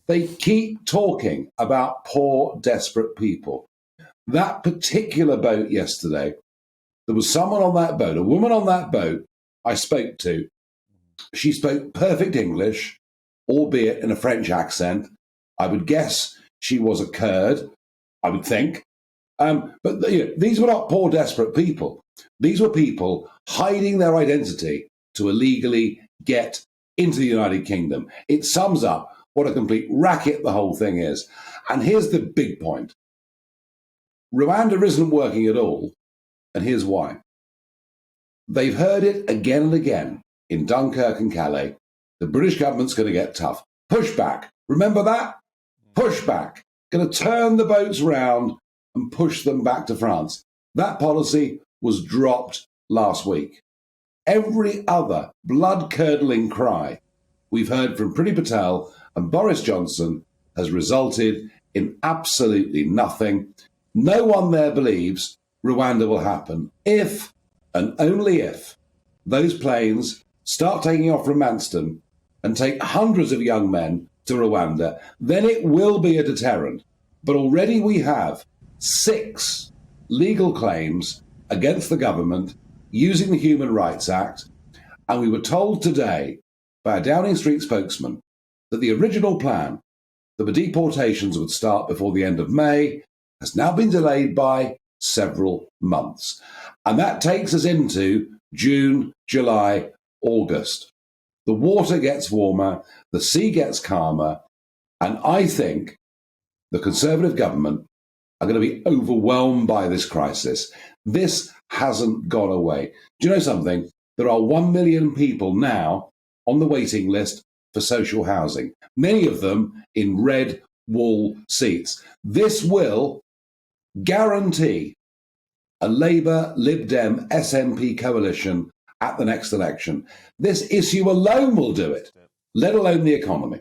They keep talking about poor, desperate people. That particular boat yesterday, there was someone on that boat, a woman on that boat I spoke to. She spoke perfect English, albeit in a French accent. I would guess she was a Kurd, I would think. But these were not poor, desperate people. These were people hiding their identity to illegally get into the United Kingdom. It sums up what a complete racket the whole thing is. And here's the big point. Rwanda isn't working at all, and here's why. They've heard it again and again in Dunkirk and Calais. The British government's going to get tough. Pushback. Remember that? Pushback. Going to turn the boats round and push them back to France. That policy was dropped last week. Every other blood-curdling cry we've heard from Priti Patel and Boris Johnson has resulted in absolutely nothing. No one there believes Rwanda will happen if, and only if, those planes start taking off from Manston and take hundreds of young men to Rwanda. Then it will be a deterrent. But already we have 6 legal claims against the government using the Human Rights Act. And we were told today by a Downing Street spokesman that the original plan, that the deportations would start before the end of May, has now been delayed by several months. And that takes us into June, July, August. The water gets warmer, the sea gets calmer, and I think the Conservative government are going to be overwhelmed by this crisis. This hasn't gone away. Do you know something? There are 1 million people now on the waiting list for social housing, many of them in red wall seats. This will guarantee a Labour, Lib Dem, SNP coalition at the next election. This issue alone will do it, let alone the economy.